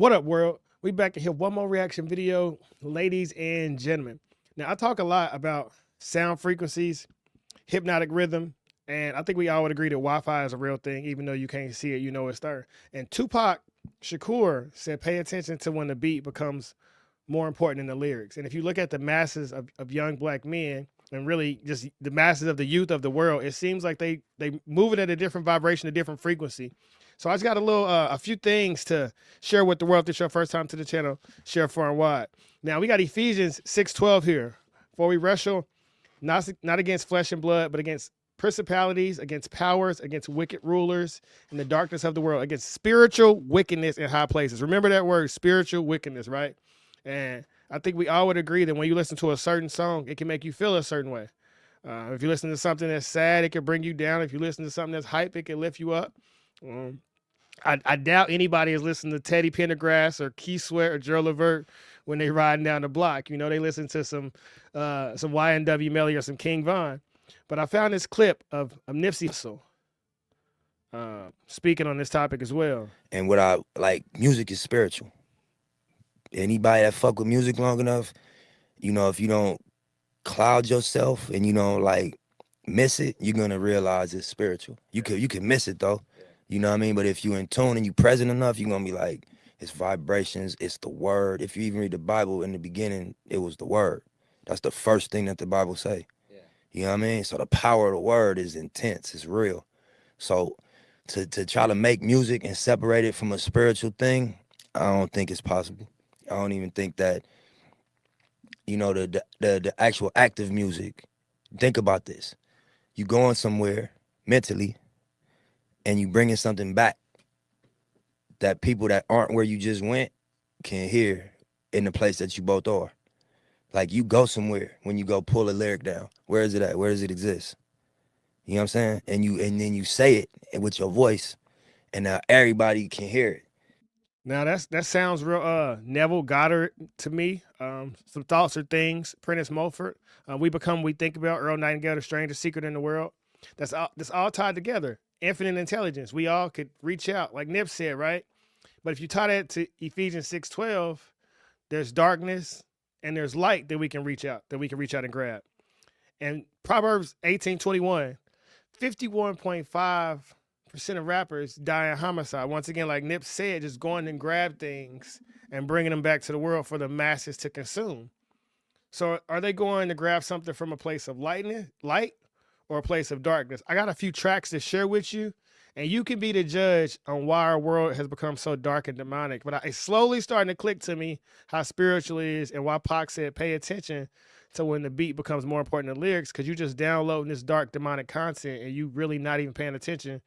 What up, world? We back to here. One more reaction video, ladies and gentlemen. Now, I talk a lot about sound frequencies, hypnotic rhythm, and I think we all would agree that Wi-Fi is a real thing, even though you can't see it, you know it's there. And Tupac Shakur said, pay attention to when the beat becomes more important than the lyrics. And if you look at the masses of young black men, and really just the masses of the youth of the world, it seems like they move it at a different vibration, a different frequency. So I just got a few things to share with the world. If this is your first time to the channel, share far and wide. Now we got Ephesians 6:12 here. For we wrestle not against flesh and blood, but against principalities, against powers, against wicked rulers in the darkness of the world, against spiritual wickedness in high places. Remember that word, spiritual wickedness, right? And I think we all would agree that when you listen to a certain song, it can make you feel a certain way. If you listen to something that's sad, it can bring you down. If you listen to something that's hype, it can lift you up. I doubt anybody is listening to Teddy Pendergrass or Keith Sweat or Joe Levert when they riding down the block. You know, they listen to some YNW Melly or some King Von. But I found this clip of Nipsey Hussle speaking on this topic as well. And what I like, music is spiritual. Anybody that fuck with music long enough, you know, if you don't cloud yourself and you don't like miss it, you're gonna realize it's spiritual. You can miss it though, you know what I mean? But if you in tune and you present enough, you're gonna be like, it's vibrations, it's the word. If you even read the Bible in the beginning, it was the word. That's the first thing that the Bible say. Yeah. You know what I mean? So the power of the word is intense, it's real. So to try to make music and separate it from a spiritual thing, I don't think it's possible. I don't even think that, you know, the actual active music. Think about this. You going somewhere mentally and you bringing something back that people that aren't where you just went can hear in the place that you both are. Like you go somewhere when you go pull a lyric down. Where is it at? Where does it exist? You know what I'm saying? And then you say it with your voice and now everybody can hear it. Now that sounds real Neville Goddard to me. Some thoughts or things. Prentice Mulford. We become we think about. Earl Nightingale, the strangest secret in the world. That's all tied together. Infinite intelligence. We all could reach out, like Nip said, right? But if you tie that to Ephesians 6:12, there's darkness and there's light that we can reach out, and grab. And Proverbs 18:21, 51.5% of rappers die in homicide. Once again, like Nip said, just going and grab things and bringing them back to the world for the masses to consume. So are they going to grab something from a place of light or a place of darkness? I got a few tracks to share with you, and you can be the judge on why our world has become so dark and demonic. But it's slowly starting to click to me how spiritual it is and why Pac said pay attention to when the beat becomes more important than lyrics, because you just downloading this dark demonic content and you really not even paying attention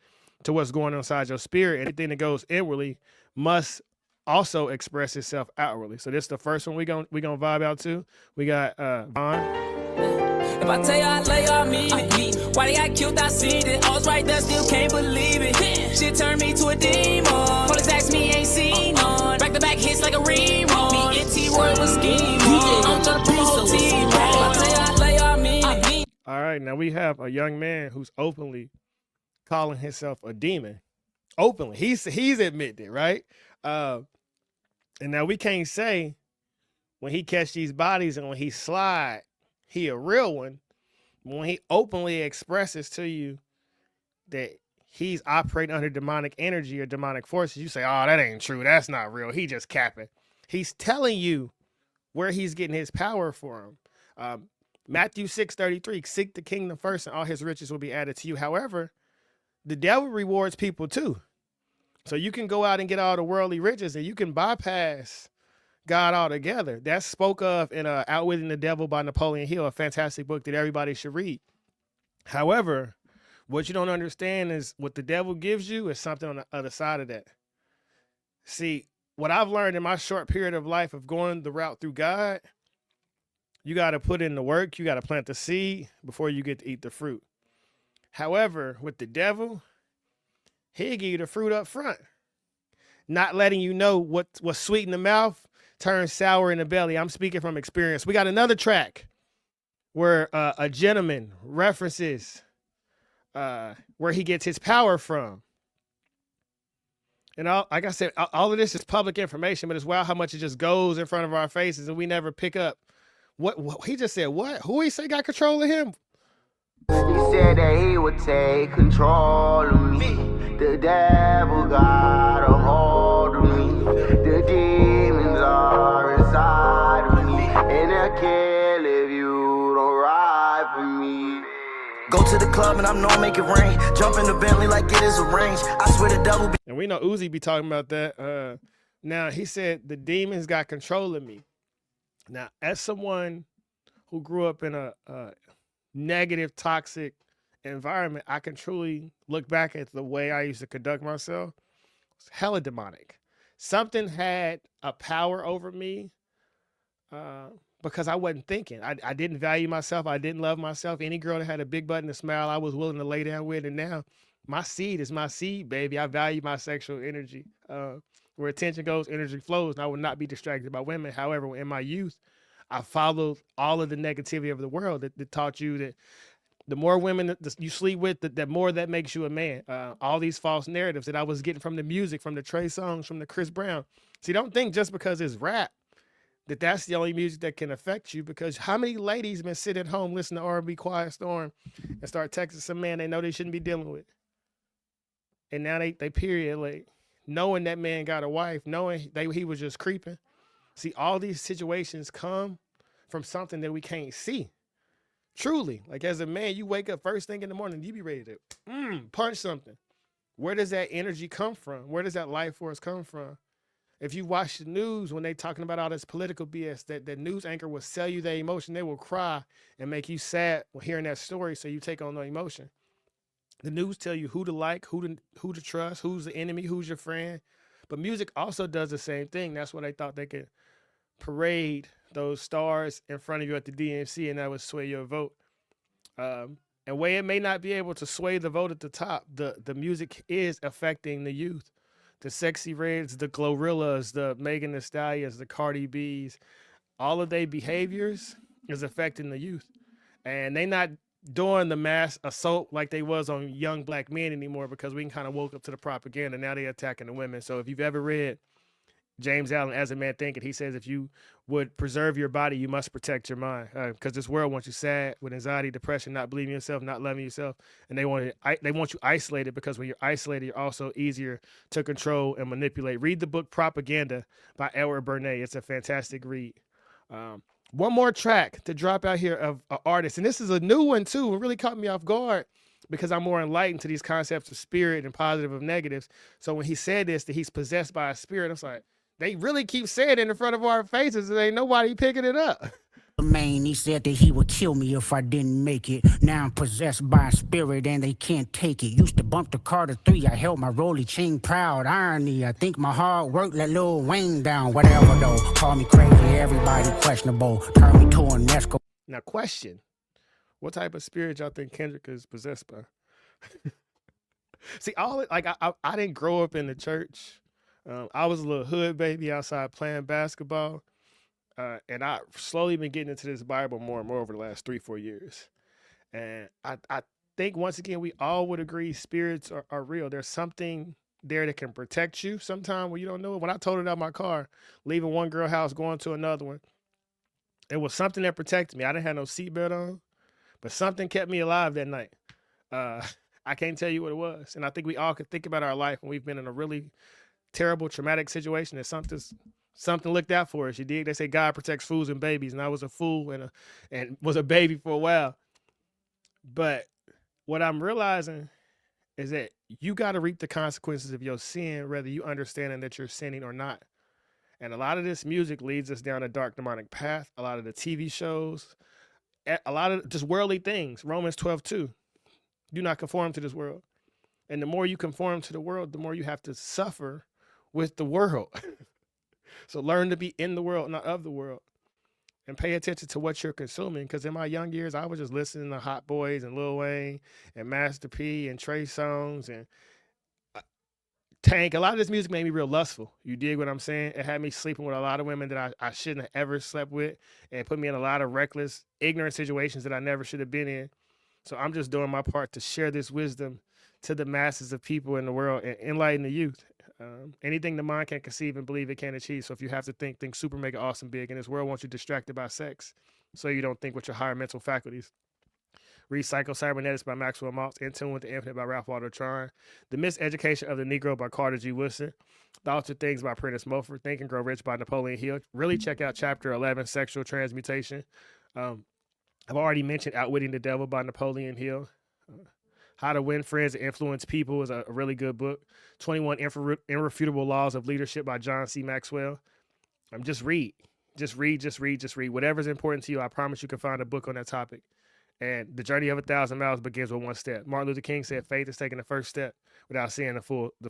to what's going on inside your spirit. Anything that goes inwardly must also express itself outwardly. So this is the first one we gonna vibe out to. We got Vaughn. If I tell you I lay on me, why they got killed, I seen it. I was right there, still can't believe it. Shit turned me to a demon. Police asked me, ain't seen none. Back to back hits like a rerun. Me and T-Word was scheming. I'm trying to pull my whole team. If I tell you I lay on me. All right, now we have a young man who's openly calling himself a demon. Openly. He's admitted it, right? And now we can't say when he catch these bodies and when he slide, he a real one. When he openly expresses to you that he's operating under demonic energy or demonic forces, you say, oh, that ain't true. That's not real. He just capping. He's telling you where he's getting his power from. Matthew 6:33, seek the kingdom first and all his riches will be added to you. However, the devil rewards people too. So you can go out and get all the worldly riches and you can bypass God altogether. That's spoke of in Outwitting the Devil by Napoleon Hill, a fantastic book that everybody should read. However, what you don't understand is what the devil gives you is something on the other side of that. See, what I've learned in my short period of life of going the route through God, you got to put in the work. You got to plant the seed before you get to eat the fruit. However, with the devil, he'll give you the fruit up front, not letting you know what's sweet in the mouth turns sour in the belly. I'm speaking from experience. We got another track where a gentleman references where he gets his power from. And like I said, all of this is public information, but it's wild how much it just goes in front of our faces and we never pick up. What he just said? What? Who he say got control of him? He said that he would take control of me. The devil got a hold of me. The demons are inside of me, and I can't if you don't ride for me. Go to the club and I'm known make it rain. Jump in the Bentley like it is arranged. I swear the devil be. And we know Uzi be talking about that. Now he said the demons got control of me. Now, as someone who grew up in a negative, toxic environment, I can truly look back at the way I used to conduct myself. It's hella demonic. Something had a power over me because I wasn't thinking. I didn't value myself. I didn't love myself. Any girl that had a big butt and a smile, I was willing to lay down with. And now my seed is my seed, baby. I value my sexual energy. Where attention goes, energy flows. And I will not be distracted by women. However, in my youth, I followed all of the negativity of the world that taught you that the more women that you sleep with, the more that makes you a man. All these false narratives that I was getting from the music, from the Trey songs, from the Chris Brown. See, don't think just because it's rap that's the only music that can affect you, because how many ladies been sitting at home listening to R&B Quiet Storm and start texting some man they know they shouldn't be dealing with. And now they period like knowing that man got a wife, knowing he was just creeping. See, all these situations come from something that we can't see. Truly, like as a man, you wake up first thing in the morning, you be ready to punch something. Where does that energy come from? Where does that life force come from? If you watch the news, when they talking about all this political BS, that news anchor will sell you their emotion. They will cry and make you sad when hearing that story, so you take on the emotion. The news tell you who to like, who to trust, who's the enemy, who's your friend. But music also does the same thing. That's why they thought they could parade those stars in front of you at the DNC and that would sway your vote. And way it may not be able to sway the vote at the top, the music is affecting the youth. The Sexy Reds, the Glorillas, the Megan Thee Stallions, the Cardi B's, all of their behaviors is affecting the youth. And they not doing the mass assault like they was on young black men anymore, because we can kind of woke up to the propaganda. Now they're attacking the women. So if you've ever read James Allen, As a Man Thinketh, he says if you would preserve your body, you must protect your mind, because this world wants you sad with anxiety, depression, not believing yourself, not loving yourself, and they want you isolated, because when you're isolated, you're also easier to control and manipulate. Read the book Propaganda by Edward Bernays. It's a fantastic read. One more track to drop out here of an artist, and this is a new one too. It really caught me off guard because I'm more enlightened to these concepts of spirit and positive of negatives. So when he said this, that he's possessed by a spirit, I was like, they really keep saying it in front of our faces and ain't nobody picking it up. Man, he said that he would kill me if I didn't make it. Now I'm possessed by a spirit and they can't take it. Used to bump the Carter 3, I held my rolly chain proud. Irony, I think my hard work let Lil Wayne down. Whatever though, call me crazy, everybody questionable. Turn me to an Esco. Now question, what type of spirit y'all think Kendrick is possessed by? See, I didn't grow up in the church. I was a little hood baby outside playing basketball. And I slowly been getting into this Bible more and more over the last 3-4 years. And I think once again, we all would agree spirits are real. There's something there that can protect you sometime when you don't know it. When I totaled out my car, leaving one girl house, going to another one, it was something that protected me. I didn't have no seatbelt on, but something kept me alive that night. I can't tell you what it was. And I think we all could think about our life when we've been in a really terrible, traumatic situation that something looked out for us. You dig? They say God protects fools and babies, and I was a fool and was a baby for a while. But what I'm realizing is that you got to reap the consequences of your sin, whether you understanding that you're sinning or not. And a lot of this music leads us down a dark demonic path. A lot of the TV shows, a lot of just worldly things. Romans 12:2. Do not conform to this world. And the more you conform to the world, the more you have to suffer with the world. So learn to be in the world, not of the world. And pay attention to what you're consuming. Because in my young years, I was just listening to Hot Boys and Lil Wayne and Master P and Trey Songz and Tank. A lot of this music made me real lustful. You dig what I'm saying? It had me sleeping with a lot of women that I shouldn't have ever slept with, and put me in a lot of reckless, ignorant situations that I never should have been in. So I'm just doing my part to share this wisdom to the masses of people in the world and enlighten the youth. Anything the mind can conceive and believe it can achieve. So if you have to think super, mega, awesome, big. And this world wants you distracted by sex, so you don't think with your higher mental faculties. Read Cybernetics by Maxwell Maltz. In Tune with the Infinite by Ralph Waldo Trine. The Miseducation of the Negro by Carter G. Woodson. The Altered Things by Prentice Mulford. Think and Grow Rich by Napoleon Hill. Really check out Chapter 11, Sexual Transmutation. I've already mentioned Outwitting the Devil by Napoleon Hill. How to Win Friends and Influence People is a really good book. 21 Irrefutable Laws of Leadership by John C. Maxwell. Just read. Just read. Whatever's important to you, I promise you can find a book on that topic. And the journey of 1,000 miles begins with one step. Martin Luther King said faith is taking the first step without seeing the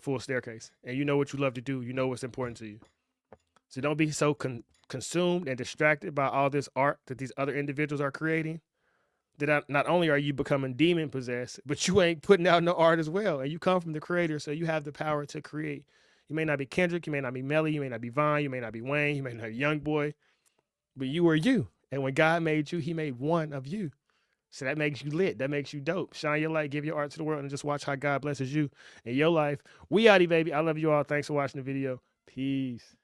full staircase. And you know what you love to do. You know what's important to you. So don't be so consumed and distracted by all this art that these other individuals are creating, that not only are you becoming demon possessed, but you ain't putting out no art as well. And you come from the creator, so you have the power to create. You may not be Kendrick, you may not be Melly, you may not be Vine, you may not be Wayne, you may not be Young Boy, but you are you. And when God made you, he made one of you. So that makes you lit. That makes you dope. Shine your light, give your art to the world, and just watch how God blesses you in your life. We outie, baby. I love you all. Thanks for watching the video. Peace.